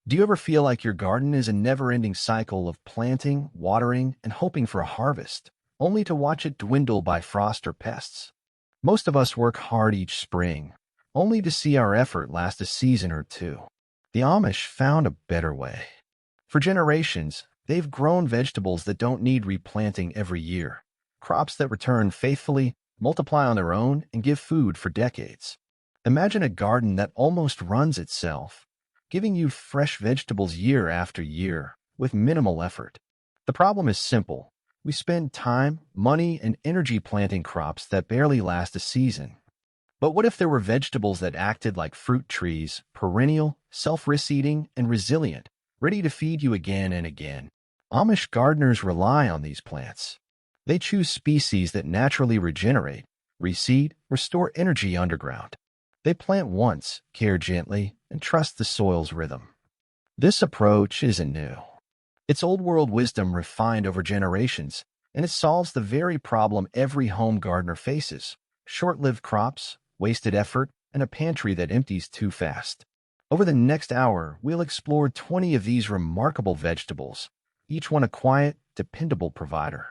Do you ever feel like your garden is a never-ending cycle of planting, watering, and hoping for a harvest, only to watch it dwindle by frost or pests? Most of us work hard each spring, only to see our effort last a season or two. The Amish found a better way. For generations, they've grown vegetables that don't need replanting every year, crops that return faithfully, multiply on their own, and give food for decades. Imagine a garden that almost runs itself, giving you fresh vegetables year after year with minimal effort. The problem is simple. We spend time, money, and energy planting crops that barely last a season. But what if there were vegetables that acted like fruit trees, perennial, self-reseeding, and resilient, ready to feed you again and again? Amish gardeners rely on these plants. They choose species that naturally regenerate, reseed, restore energy underground. They plant once, care gently, and trust the soil's rhythm. This approach isn't new. It's old-world wisdom refined over generations, and it solves the very problem every home gardener faces: short-lived crops, wasted effort, and a pantry that empties too fast. Over the next hour, we'll explore 20 of these remarkable vegetables, each one a quiet, dependable provider.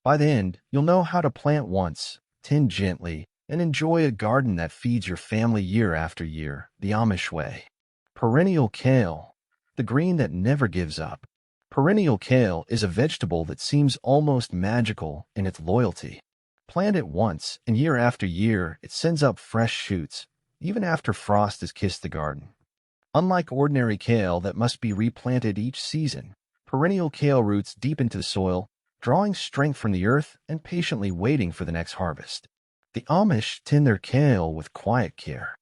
By the end, you'll know how to plant once, tend gently, and enjoy a garden that feeds your family year after year, the Amish way. Perennial kale, the green that never gives up. Perennial kale is a vegetable that seems almost magical in its loyalty. Plant it once, and year after year, it sends up fresh shoots, even after frost has kissed the garden. Unlike ordinary kale that must be replanted each season, perennial kale roots deep into the soil, drawing strength from the earth and patiently waiting for the next harvest. The Amish tend their kale with quiet care.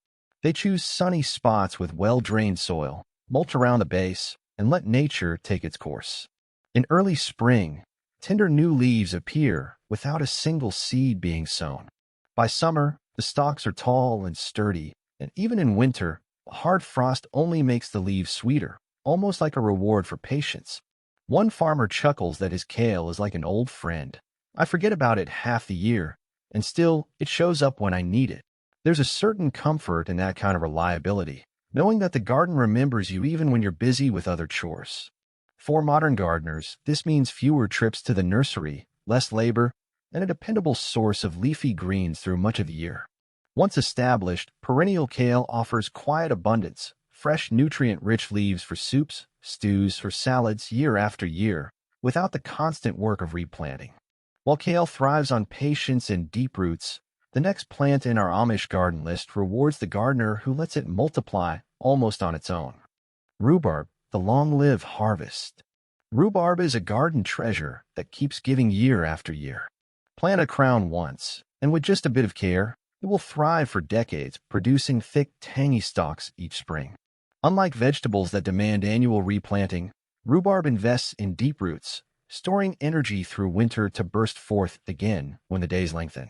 They choose sunny spots with well-drained soil, mulch around the base, and let nature take its course. In early spring, tender new leaves appear without a single seed being sown. By summer, the stalks are tall and sturdy, and even in winter, a hard frost only makes the leaves sweeter, almost like a reward for patience. One farmer chuckles that his kale is like an old friend. I forget about it half the year, and still, it shows up when I need it. There's a certain comfort in that kind of reliability, knowing that the garden remembers you even when you're busy with other chores. For modern gardeners, this means fewer trips to the nursery, less labor, and a dependable source of leafy greens through much of the year. Once established, perennial kale offers quiet abundance, fresh nutrient-rich leaves for soups, stews, or salads year after year, without the constant work of replanting. While kale thrives on patience and deep roots, the next plant in our Amish garden list rewards the gardener who lets it multiply almost on its own. Rhubarb, the long-lived harvest. Rhubarb is a garden treasure that keeps giving year after year. Plant a crown once, and with just a bit of care, it will thrive for decades, producing thick, tangy stalks each spring. Unlike vegetables that demand annual replanting, rhubarb invests in deep roots, storing energy through winter to burst forth again when the days lengthen.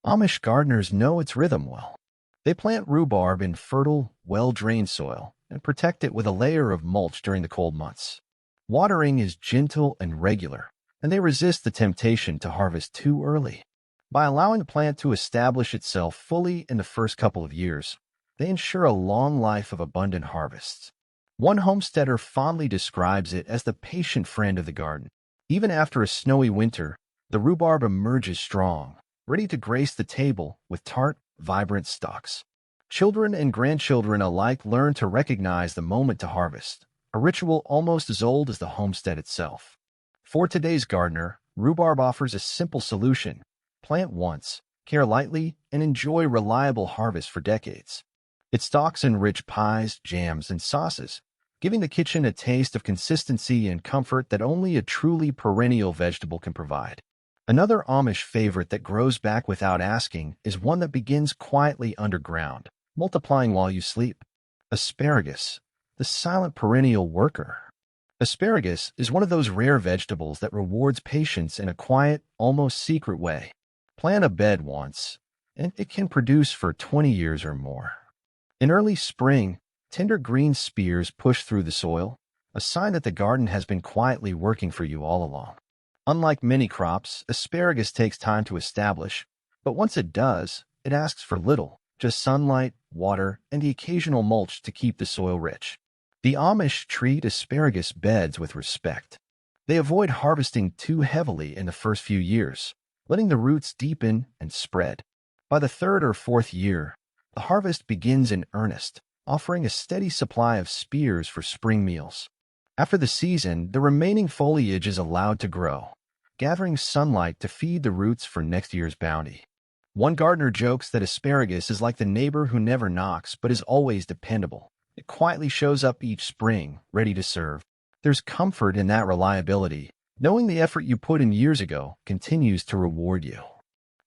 Amish gardeners know its rhythm well. They plant rhubarb in fertile, well-drained soil and protect it with a layer of mulch during the cold months. Watering is gentle and regular, and they resist the temptation to harvest too early. By allowing the plant to establish itself fully in the first couple of years, they ensure a long life of abundant harvests. One homesteader fondly describes it as the patient friend of the garden. Even after a snowy winter, the rhubarb emerges strong, ready to grace the table with tart, vibrant stalks. Children and grandchildren alike learn to recognize the moment to harvest, a ritual almost as old as the homestead itself. For today's gardener, rhubarb offers a simple solution: plant once, care lightly, and enjoy reliable harvest for decades. It stalks enrich pies, jams, and sauces, giving the kitchen a taste of consistency and comfort that only a truly perennial vegetable can provide. Another Amish favorite that grows back without asking is one that begins quietly underground, multiplying while you sleep: asparagus, the silent perennial worker. Asparagus is one of those rare vegetables that rewards patience in a quiet, almost secret way. Plant a bed once, and it can produce for 20 years or more. In early spring, tender green spears push through the soil, a sign that the garden has been quietly working for you all along. Unlike many crops, asparagus takes time to establish, but once it does, it asks for little, just sunlight, water, and the occasional mulch to keep the soil rich. The Amish treat asparagus beds with respect. They avoid harvesting too heavily in the first few years, letting the roots deepen and spread. By the third or fourth year, the harvest begins in earnest, offering a steady supply of spears for spring meals. After the season, the remaining foliage is allowed to grow, gathering sunlight to feed the roots for next year's bounty. One gardener jokes that asparagus is like the neighbor who never knocks but is always dependable. It quietly shows up each spring, ready to serve. There's comfort in that reliability, knowing the effort you put in years ago continues to reward you.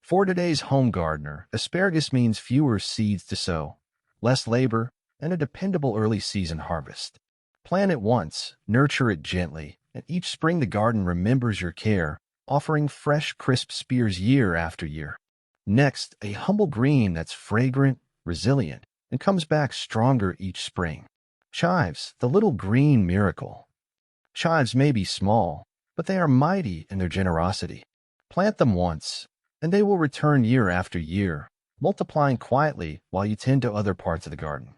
For today's home gardener, asparagus means fewer seeds to sow, less labor, and a dependable early season harvest. Plant it once, nurture it gently, and each spring the garden remembers your care, offering fresh, crisp spears year after year. Next, a humble green that's fragrant, resilient, and comes back stronger each spring. Chives, the little green miracle. Chives may be small, but they are mighty in their generosity. Plant them once, and they will return year after year, multiplying quietly while you tend to other parts of the garden.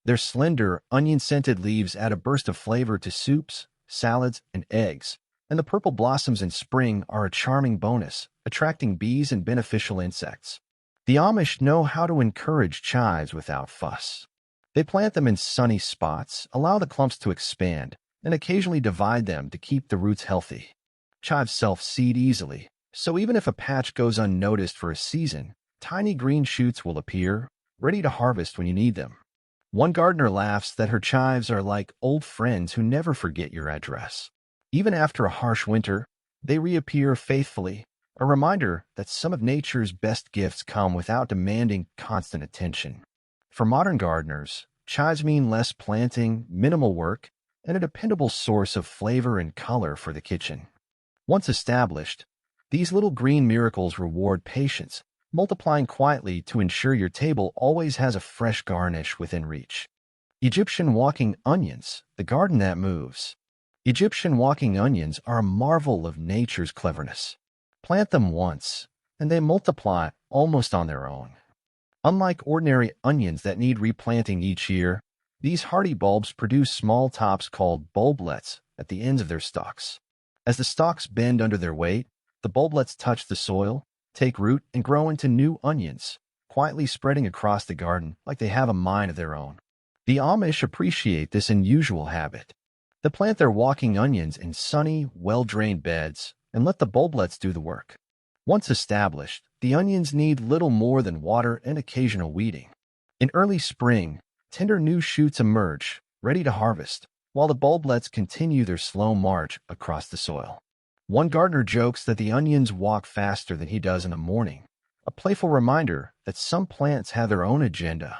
Their slender, onion-scented leaves add a burst of flavor to soups, salads, and eggs, and the purple blossoms in spring are a charming bonus, attracting bees and beneficial insects. The Amish know how to encourage chives without fuss. They plant them in sunny spots, allow the clumps to expand, and occasionally divide them to keep the roots healthy. Chives self-seed easily, so even if a patch goes unnoticed for a season, tiny green shoots will appear, ready to harvest when you need them. One gardener laughs that her chives are like old friends who never forget your address. Even after a harsh winter, they reappear faithfully, a reminder that some of nature's best gifts come without demanding constant attention. For modern gardeners, chives mean less planting, minimal work, and a dependable source of flavor and color for the kitchen. Once established, these little green miracles reward patience, multiplying quietly to ensure your table always has a fresh garnish within reach. Egyptian walking onions, the garden that moves. Egyptian walking onions are a marvel of nature's cleverness. Plant them once, and they multiply almost on their own. Unlike ordinary onions that need replanting each year, these hardy bulbs produce small tops called bulblets at the ends of their stalks. As the stalks bend under their weight, the bulblets touch the soil, take root, and grow into new onions, quietly spreading across the garden like they have a mind of their own. The Amish appreciate this unusual habit. They plant their walking onions in sunny, well-drained beds and let the bulblets do the work. Once established, the onions need little more than water and occasional weeding. In early spring, tender new shoots emerge, ready to harvest, while the bulblets continue their slow march across the soil. One gardener jokes that the onions walk faster than he does in the morning, a playful reminder that some plants have their own agenda.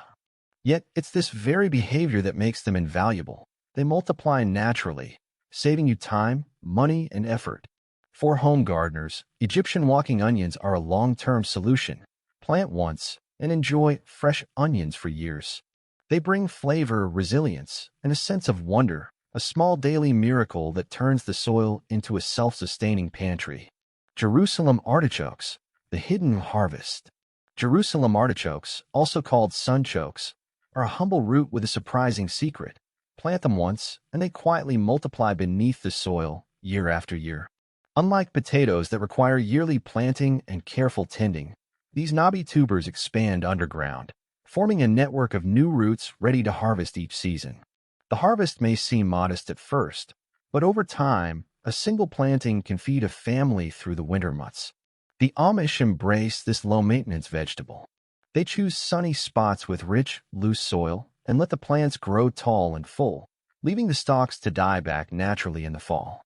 Yet it's this very behavior that makes them invaluable. They multiply naturally, saving you time, money, and effort. For home gardeners, Egyptian walking onions are a long-term solution. Plant once and enjoy fresh onions for years. They bring flavor, resilience, and a sense of wonder, a small daily miracle that turns the soil into a self-sustaining pantry. Jerusalem artichokes, the hidden harvest. Jerusalem artichokes, also called sunchokes, are a humble root with a surprising secret. Plant them once, and they quietly multiply beneath the soil year after year. Unlike potatoes that require yearly planting and careful tending, these knobby tubers expand underground, forming a network of new roots ready to harvest each season. The harvest may seem modest at first, but over time, a single planting can feed a family through the winter months. The Amish embrace this low-maintenance vegetable. They choose sunny spots with rich, loose soil and let the plants grow tall and full, leaving the stalks to die back naturally in the fall.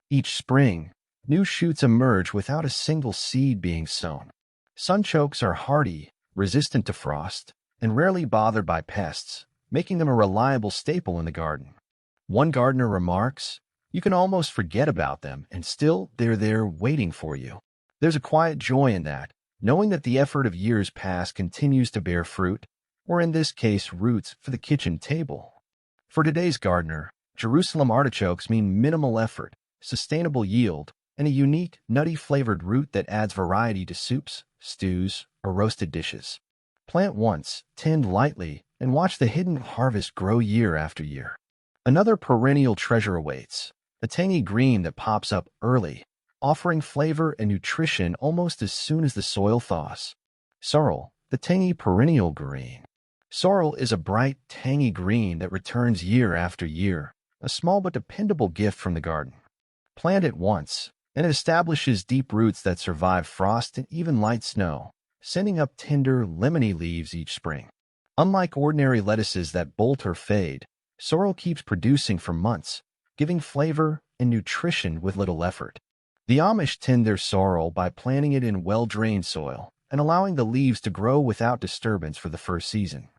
Each spring, new shoots emerge without a single seed being sown. Sunchokes are hardy, resistant to frost, and rarely bothered by pests, making them a reliable staple in the garden. One gardener remarks, "You can almost forget about them, and still they're there waiting for you." There's a quiet joy in that, knowing that the effort of years past continues to bear fruit, or in this case, roots for the kitchen table. For today's gardener, Jerusalem artichokes mean minimal effort, sustainable yield, and a unique, nutty-flavored root that adds variety to soups, stews, or roasted dishes. Plant once, tend lightly, and watch the hidden harvest grow year after year. Another perennial treasure awaits, a tangy green that pops up early, offering flavor and nutrition almost as soon as the soil thaws. Sorrel, the tangy perennial green. Sorrel is a bright, tangy green that returns year after year, a small but dependable gift from the garden. Plant it once, and it establishes deep roots that survive frost and even light snow, sending up tender, lemony leaves each spring. Unlike ordinary lettuces that bolt or fade, sorrel keeps producing for months, giving flavor and nutrition with little effort. The Amish tend their sorrel by planting it in well-drained soil and allowing the leaves to grow without disturbance for the first season.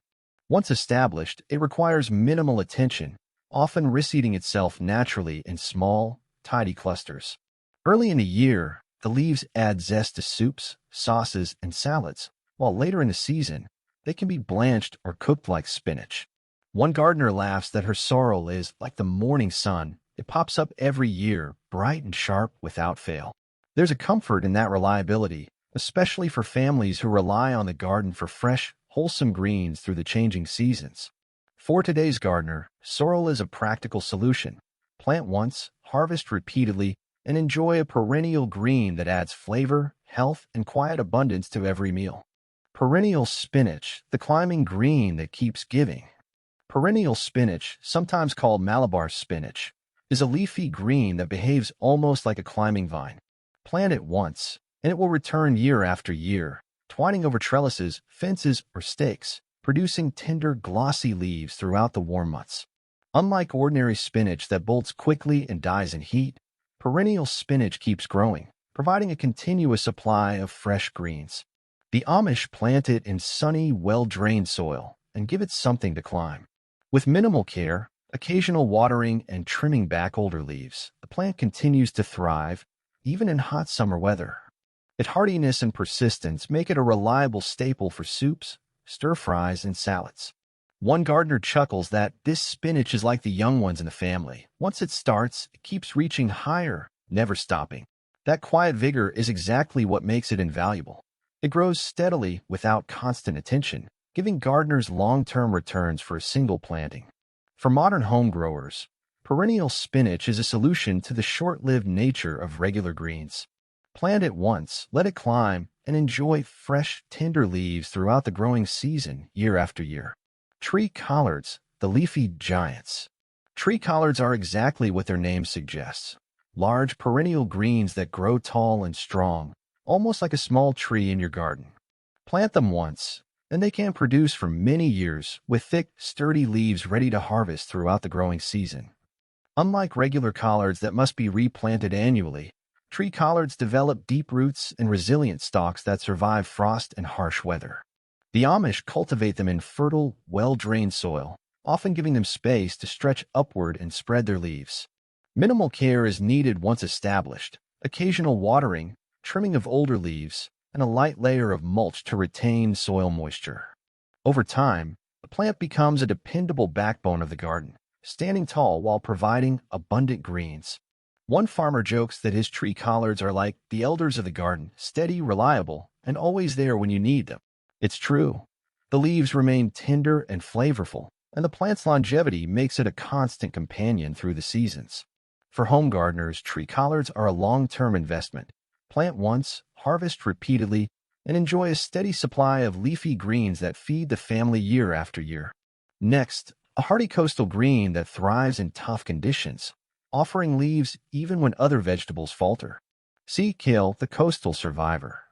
Once established, it requires minimal attention, often reseeding itself naturally in small, tidy clusters. Early in the year, the leaves add zest to soups, sauces, and salads, while later in the season, they can be blanched or cooked like spinach. One gardener laughs that her sorrel is like the morning sun. It pops up every year, bright and sharp without fail. There's a comfort in that reliability, especially for families who rely on the garden for fresh, wholesome greens through the changing seasons. For today's gardener, sorrel is a practical solution. Plant once, harvest repeatedly, and enjoy a perennial green that adds flavor, health, and quiet abundance to every meal. Perennial spinach, the climbing green that keeps giving. Perennial spinach, sometimes called Malabar spinach, is a leafy green that behaves almost like a climbing vine. Plant it once, and it will return year after year, twining over trellises, fences, or stakes, producing tender, glossy leaves throughout the warm months. Unlike ordinary spinach that bolts quickly and dies in heat, perennial spinach keeps growing, providing a continuous supply of fresh greens. The Amish plant it in sunny, well-drained soil and give it something to climb. With minimal care, occasional watering, and trimming back older leaves, the plant continues to thrive, even in hot summer weather. Its hardiness and persistence make it a reliable staple for soups, stir-fries, and salads. One gardener chuckles that this spinach is like the young ones in the family. Once it starts, it keeps reaching higher, never stopping. That quiet vigor is exactly what makes it invaluable. It grows steadily without constant attention, giving gardeners long-term returns for a single planting. For modern home growers, perennial spinach is a solution to the short-lived nature of regular greens. Plant it once, let it climb, and enjoy fresh, tender leaves throughout the growing season, year after year. Tree collards, the leafy giants. Tree collards are exactly what their name suggests. Large, perennial greens that grow tall and strong, almost like a small tree in your garden. Plant them once, and they can produce for many years with thick, sturdy leaves ready to harvest throughout the growing season. Unlike regular collards that must be replanted annually, tree collards develop deep roots and resilient stalks that survive frost and harsh weather. The Amish cultivate them in fertile, well-drained soil, often giving them space to stretch upward and spread their leaves. Minimal care is needed once established, occasional watering, trimming of older leaves, and a light layer of mulch to retain soil moisture. Over time, the plant becomes a dependable backbone of the garden, standing tall while providing abundant greens. One farmer jokes that his tree collards are like the elders of the garden, steady, reliable, and always there when you need them. It's true. The leaves remain tender and flavorful, and the plant's longevity makes it a constant companion through the seasons. For home gardeners, tree collards are a long-term investment. Plant once, harvest repeatedly, and enjoy a steady supply of leafy greens that feed the family year after year. Next, a hardy coastal green that thrives in tough conditions, offering leaves even when other vegetables falter. Sea kale, the coastal survivor.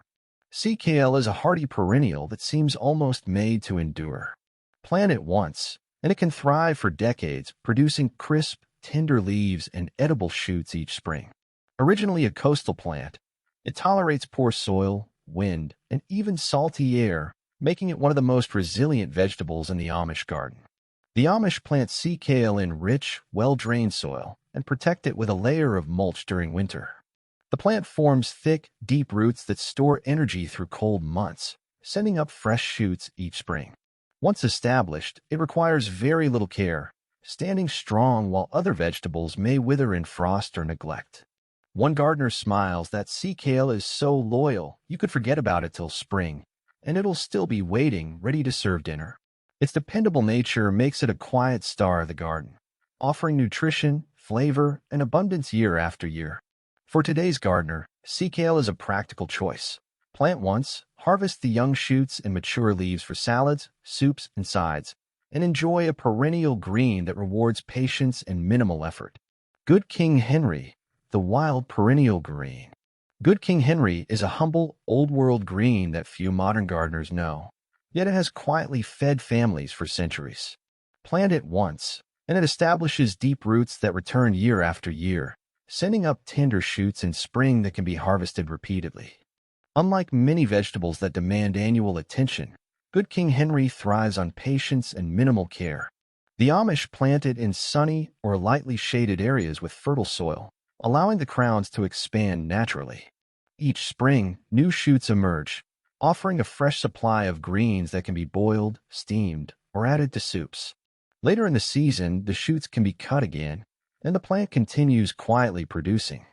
Sea kale is a hardy perennial that seems almost made to endure. Plant it once, and it can thrive for decades, producing crisp, tender leaves and edible shoots each spring. Originally a coastal plant, it tolerates poor soil, wind, and even salty air, making it one of the most resilient vegetables in the Amish garden. The Amish plant sea kale in rich, well-drained soil and protect it with a layer of mulch during winter. The plant forms thick, deep roots that store energy through cold months, sending up fresh shoots each spring. Once established, it requires very little care, standing strong while other vegetables may wither in frost or neglect. One gardener smiles that sea kale is so loyal you could forget about it till spring, and it'll still be waiting, ready to serve dinner. Its dependable nature makes it a quiet star of the garden, offering nutrition, flavor, and abundance year after year. For today's gardener, sea kale is a practical choice. Plant once, harvest the young shoots and mature leaves for salads, soups, and sides, and enjoy a perennial green that rewards patience and minimal effort. Good King Henry, the wild perennial green. Good King Henry is a humble, old-world green that few modern gardeners know, yet it has quietly fed families for centuries. Plant it once, and it establishes deep roots that return year after year, sending up tender shoots in spring that can be harvested repeatedly. Unlike many vegetables that demand annual attention, Good King Henry thrives on patience and minimal care. The Amish plant it in sunny or lightly shaded areas with fertile soil, allowing the crowns to expand naturally. Each spring, new shoots emerge, offering a fresh supply of greens that can be boiled, steamed, or added to soups. Later in the season, the shoots can be cut again, and the plant continues quietly producing.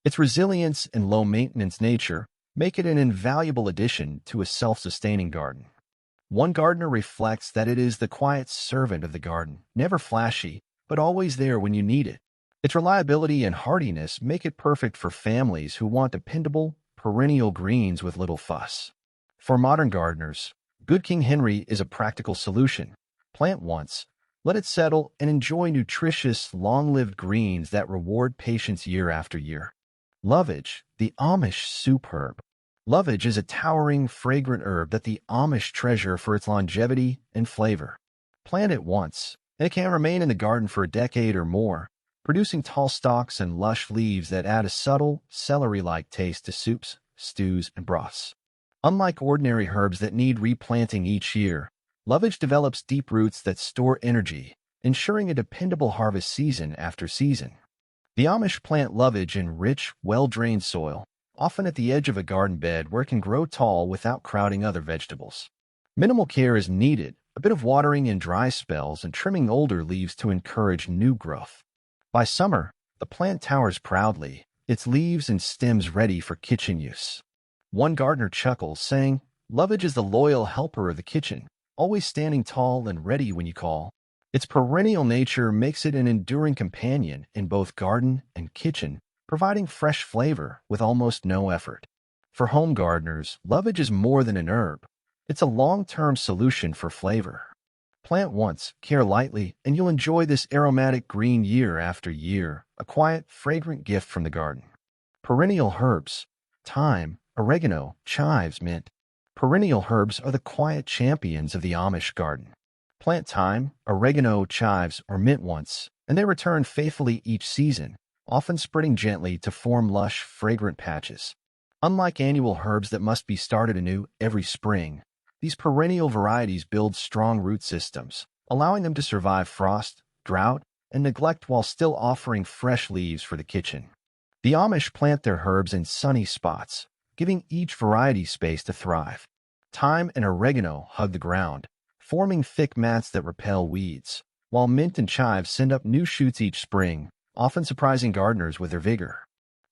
Its resilience and low-maintenance nature make it an invaluable addition to a self-sustaining garden. One gardener reflects that it is the quiet servant of the garden, never flashy, but always there when you need it. Its reliability and hardiness make it perfect for families who want dependable, perennial greens with little fuss. For modern gardeners, Good King Henry is a practical solution. Plant once, let it settle, and enjoy nutritious, long-lived greens that reward patience year after year. Lovage, the Amish soup herb. Lovage is a towering, fragrant herb that the Amish treasure for its longevity and flavor. Plant it once, and it can remain in the garden for a decade or more, producing tall stalks and lush leaves that add a subtle, celery-like taste to soups, stews, and broths. Unlike ordinary herbs that need replanting each year, lovage develops deep roots that store energy, ensuring a dependable harvest season after season. The Amish plant lovage in rich, well-drained soil, often at the edge of a garden bed where it can grow tall without crowding other vegetables. Minimal care is needed, a bit of watering in dry spells and trimming older leaves to encourage new growth. By summer, the plant towers proudly, its leaves and stems ready for kitchen use. One gardener chuckles, saying, "Lovage is the loyal helper of the kitchen, always standing tall and ready when you call." Its perennial nature makes it an enduring companion in both garden and kitchen, providing fresh flavor with almost no effort. For home gardeners, lovage is more than an herb. It's a long-term solution for flavor. Plant once, care lightly, and you'll enjoy this aromatic green year after year, a quiet, fragrant gift from the garden. Perennial herbs. Thyme, oregano, chives, mint. Perennial herbs are the quiet champions of the Amish garden. Plant thyme, oregano, chives, or mint once, and they return faithfully each season, often spreading gently to form lush, fragrant patches. Unlike annual herbs that must be started anew every spring, these perennial varieties build strong root systems, allowing them to survive frost, drought, and neglect while still offering fresh leaves for the kitchen. The Amish plant their herbs in sunny spots, giving each variety space to thrive. Thyme and oregano hug the ground, forming thick mats that repel weeds, while mint and chives send up new shoots each spring, often surprising gardeners with their vigor.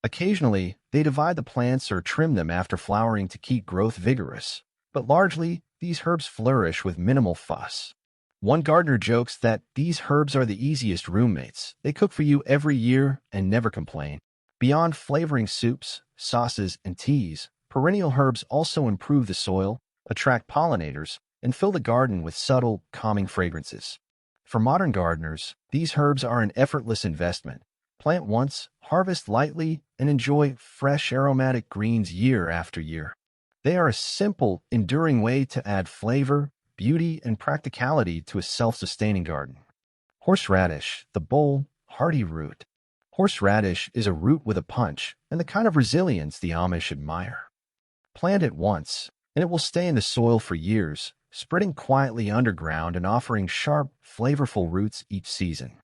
Occasionally, they divide the plants or trim them after flowering to keep growth vigorous, but largely, these herbs flourish with minimal fuss. One gardener jokes that these herbs are the easiest roommates. They cook for you every year and never complain. Beyond flavoring soups, sauces, and teas, perennial herbs also improve the soil, attract pollinators, and fill the garden with subtle, calming fragrances. For modern gardeners, these herbs are an effortless investment. Plant once, harvest lightly, and enjoy fresh aromatic greens year after year. They are a simple, enduring way to add flavor, beauty, and practicality to a self-sustaining garden. Horseradish, the bold, hardy root. Horseradish is a root with a punch and the kind of resilience the Amish admire. Plant it once, and it will stay in the soil for years, spreading quietly underground and offering sharp, flavorful roots each season.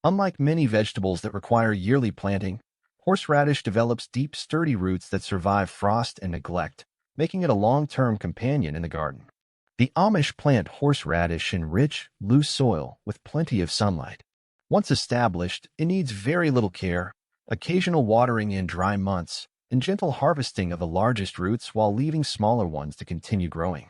Unlike many vegetables that require yearly planting, horseradish develops deep, sturdy roots that survive frost and neglect, making it a long-term companion in the garden. The Amish plant horseradish in rich, loose soil with plenty of sunlight. Once established, it needs very little care, occasional watering in dry months, and gentle harvesting of the largest roots while leaving smaller ones to continue growing.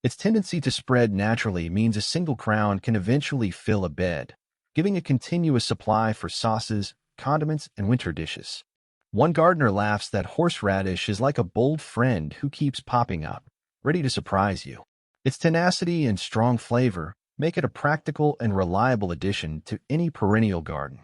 Its tendency to spread naturally means a single crown can eventually fill a bed, giving a continuous supply for sauces, condiments, and winter dishes. One gardener laughs that horseradish is like a bold friend who keeps popping up, ready to surprise you. Its tenacity and strong flavor make it a practical and reliable addition to any perennial garden.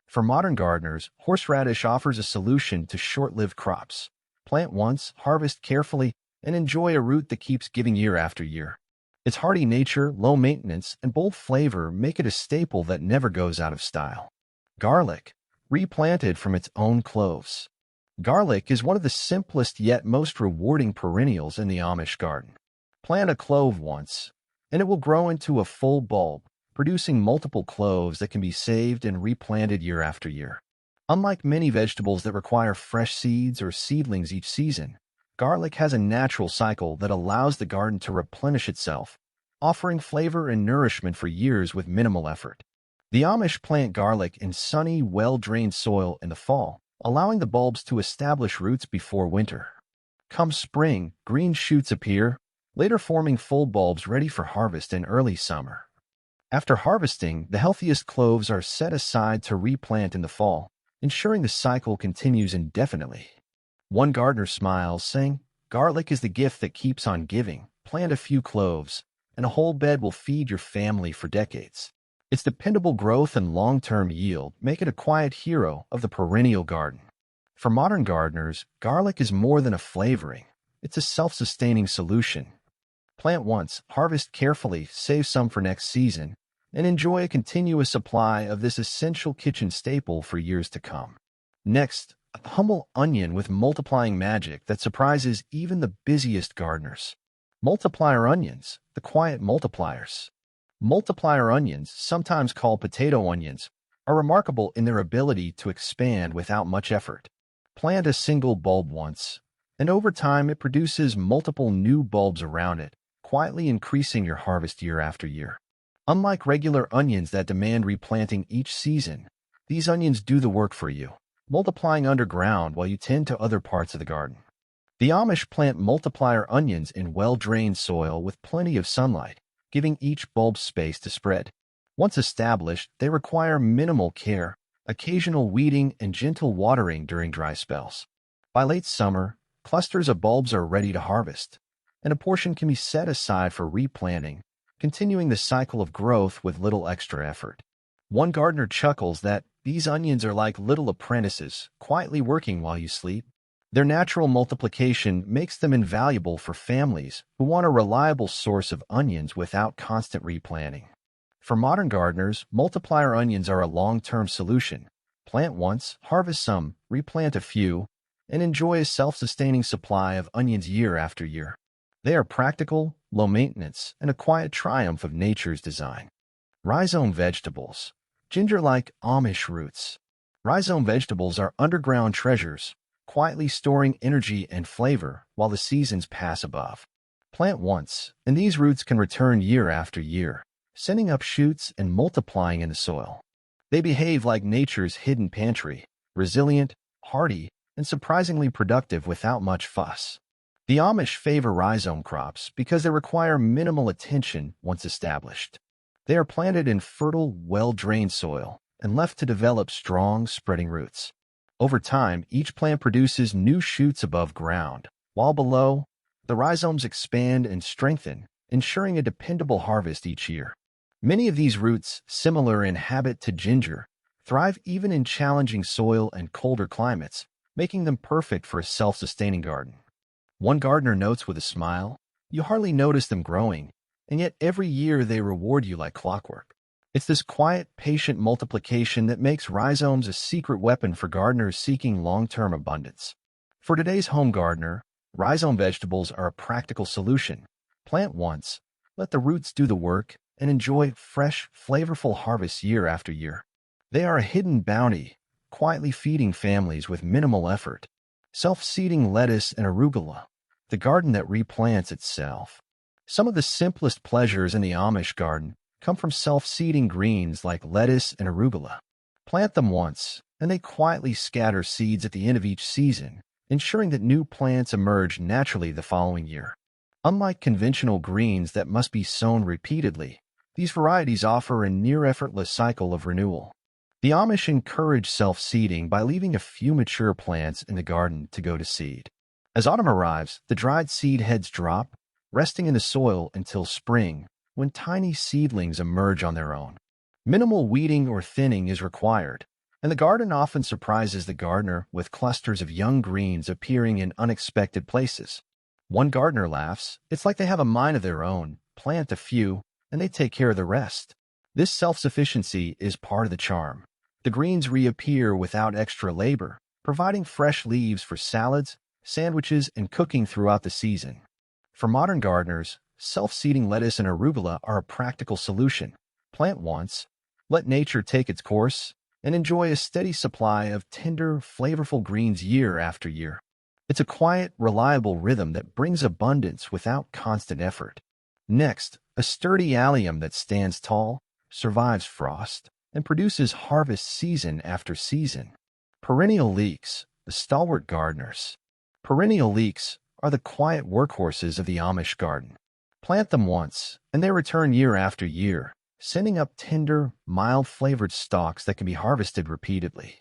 For modern gardeners, horseradish offers a solution to short-lived crops. Plant once, harvest carefully, and enjoy a root that keeps giving year after year. Its hardy nature, low maintenance, and bold flavor make it a staple that never goes out of style. Garlic, replanted from its own cloves. Garlic is one of the simplest yet most rewarding perennials in the Amish garden. Plant a clove once, and it will grow into a full bulb, producing multiple cloves that can be saved and replanted year after year. Unlike many vegetables that require fresh seeds or seedlings each season, garlic has a natural cycle that allows the garden to replenish itself, offering flavor and nourishment for years with minimal effort. The Amish plant garlic in sunny, well-drained soil in the fall, allowing the bulbs to establish roots before winter. Come spring, green shoots appear, later forming full bulbs ready for harvest in early summer. After harvesting, the healthiest cloves are set aside to replant in the fall, ensuring the cycle continues indefinitely. One gardener smiles, saying, "Garlic is the gift that keeps on giving. Plant a few cloves, and a whole bed will feed your family for decades." Its dependable growth and long-term yield make it a quiet hero of the perennial garden. For modern gardeners, garlic is more than a flavoring. It's a self-sustaining solution. Plant once, harvest carefully, save some for next season, and enjoy a continuous supply of this essential kitchen staple for years to come. Next, a humble onion with multiplying magic that surprises even the busiest gardeners. Multiplier onions, the quiet multipliers. Multiplier onions, sometimes called potato onions, are remarkable in their ability to expand without much effort. Plant a single bulb once, and over time it produces multiple new bulbs around it, quietly increasing your harvest year after year. Unlike regular onions that demand replanting each season, these onions do the work for you, multiplying underground while you tend to other parts of the garden. The Amish plant multiplier onions in well-drained soil with plenty of sunlight, giving each bulb space to spread. Once established, they require minimal care, occasional weeding, and gentle watering during dry spells. By late summer, clusters of bulbs are ready to harvest, and a portion can be set aside for replanting, continuing the cycle of growth with little extra effort. One gardener chuckles that these onions are like little apprentices, quietly working while you sleep. Their natural multiplication makes them invaluable for families who want a reliable source of onions without constant replanting. For modern gardeners, multiplier onions are a long-term solution. Plant once, harvest some, replant a few, and enjoy a self-sustaining supply of onions year after year. They are practical, low maintenance, and a quiet triumph of nature's design. Rhizome vegetables. Ginger-like Amish roots. Rhizome vegetables are underground treasures, quietly storing energy and flavor while the seasons pass above. Plant once, and these roots can return year after year, sending up shoots and multiplying in the soil. They behave like nature's hidden pantry, resilient, hardy, and surprisingly productive without much fuss. The Amish favor rhizome crops because they require minimal attention once established. They are planted in fertile, well-drained soil and left to develop strong, spreading roots. Over time, each plant produces new shoots above ground, while below, the rhizomes expand and strengthen, ensuring a dependable harvest each year. Many of these roots, similar in habit to ginger, thrive even in challenging soil and colder climates, making them perfect for a self-sustaining garden. One gardener notes with a smile, "You hardly notice them growing, and yet every year they reward you like clockwork." It's this quiet, patient multiplication that makes rhizomes a secret weapon for gardeners seeking long-term abundance. For today's home gardener, rhizome vegetables are a practical solution. Plant once, let the roots do the work, and enjoy fresh, flavorful harvests year after year. They are a hidden bounty, quietly feeding families with minimal effort. Self-seeding lettuce and arugula, the garden that replants itself. Some of the simplest pleasures in the Amish garden come from self-seeding greens like lettuce and arugula. Plant them once, and they quietly scatter seeds at the end of each season, ensuring that new plants emerge naturally the following year. Unlike conventional greens that must be sown repeatedly, These varieties offer a near-effortless cycle of renewal. The Amish encourage self-seeding by leaving a few mature plants in the garden to go to seed. As autumn arrives, the dried seed heads drop, resting in the soil until spring, when tiny seedlings emerge on their own. Minimal weeding or thinning is required, and the garden often surprises the gardener with clusters of young greens appearing in unexpected places. One gardener laughs, "It's like they have a mind of their own, plant a few, and they take care of the rest." This self-sufficiency is part of the charm. The greens reappear without extra labor, providing fresh leaves for salads, sandwiches, and cooking throughout the season. For modern gardeners, self-seeding lettuce and arugula are a practical solution. Plant once, let nature take its course, and enjoy a steady supply of tender, flavorful greens year after year. It's a quiet, reliable rhythm that brings abundance without constant effort. Next, a sturdy allium that stands tall, survives frost, and produces harvest season after season. Perennial leeks, the stalwart gardeners. Perennial leeks are the quiet workhorses of the Amish garden. Plant them once, and they return year after year, sending up tender, mild-flavored stalks that can be harvested repeatedly.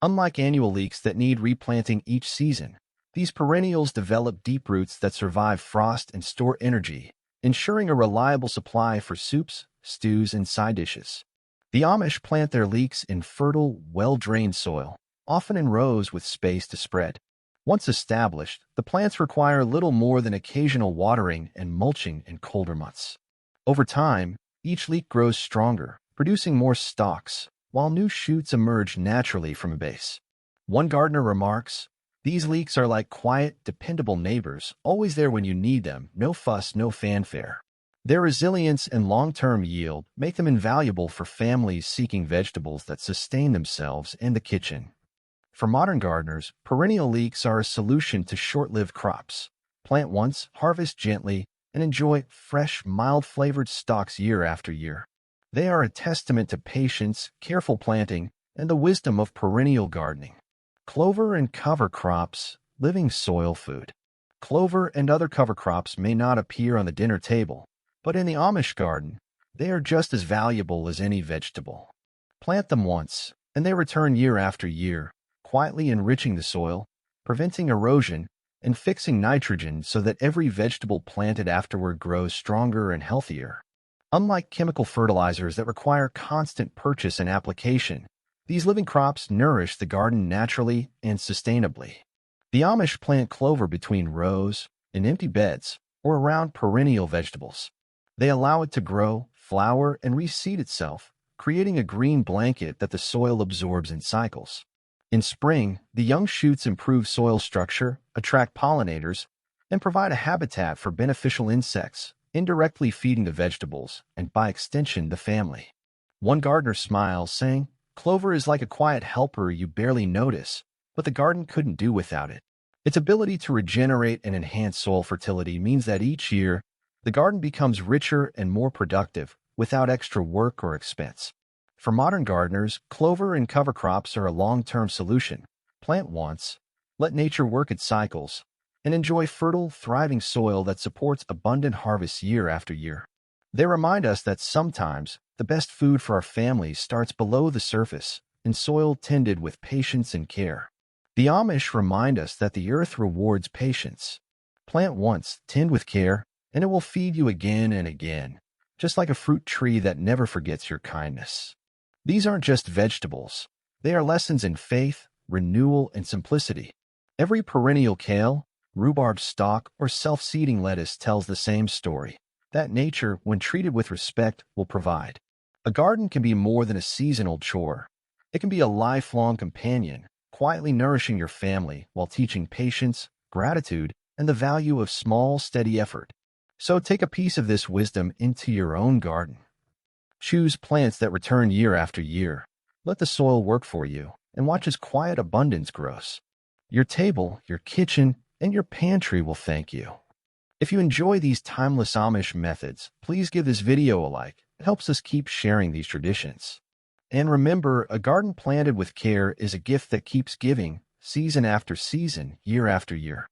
Unlike annual leeks that need replanting each season, these perennials develop deep roots that survive frost and store energy, ensuring a reliable supply for soups, stews, and side dishes. The Amish plant their leeks in fertile, well-drained soil, often in rows with space to spread. Once established, the plants require little more than occasional watering and mulching in colder months. Over time, each leek grows stronger, producing more stalks, while new shoots emerge naturally from a base. One gardener remarks, "These leeks are like quiet, dependable neighbors, always there when you need them, no fuss, no fanfare." Their resilience and long-term yield make them invaluable for families seeking vegetables that sustain themselves in the kitchen. For modern gardeners, perennial leeks are a solution to short-lived crops. Plant once, harvest gently, and enjoy fresh, mild-flavored stalks year after year. They are a testament to patience, careful planting, and the wisdom of perennial gardening. Clover and cover crops, living soil food. Clover and other cover crops may not appear on the dinner table, but in the Amish garden, they are just as valuable as any vegetable. Plant them once, and they return year after year, quietly enriching the soil, preventing erosion, and fixing nitrogen so that every vegetable planted afterward grows stronger and healthier. Unlike chemical fertilizers that require constant purchase and application, these living crops nourish the garden naturally and sustainably. The Amish plant clover between rows, in empty beds, or around perennial vegetables. They allow it to grow, flower, and reseed itself, creating a green blanket that the soil absorbs in cycles. In spring, the young shoots improve soil structure, attract pollinators, and provide a habitat for beneficial insects, indirectly feeding the vegetables and, by extension, the family. One gardener smiles, saying, "Clover is like a quiet helper you barely notice, but the garden couldn't do without it." Its ability to regenerate and enhance soil fertility means that each year, the garden becomes richer and more productive without extra work or expense. For modern gardeners, clover and cover crops are a long-term solution. Plant once, let nature work its cycles, and enjoy fertile, thriving soil that supports abundant harvests year after year. They remind us that sometimes the best food for our families starts below the surface, in soil tended with patience and care. The Amish remind us that the earth rewards patience. Plant once, tend with care, and it will feed you again and again, just like a fruit tree that never forgets your kindness. These aren't just vegetables. They are lessons in faith, renewal, and simplicity. Every perennial kale, rhubarb stalk, or self-seeding lettuce tells the same story, that nature, when treated with respect, will provide. A garden can be more than a seasonal chore. It can be a lifelong companion, quietly nourishing your family while teaching patience, gratitude, and the value of small, steady effort. So take a piece of this wisdom into your own garden. Choose plants that return year after year. Let the soil work for you, and watch as quiet abundance grows. Your table, your kitchen, and your pantry will thank you. If you enjoy these timeless Amish methods, please give this video a like. It helps us keep sharing these traditions. And remember, a garden planted with care is a gift that keeps giving, season after season, year after year.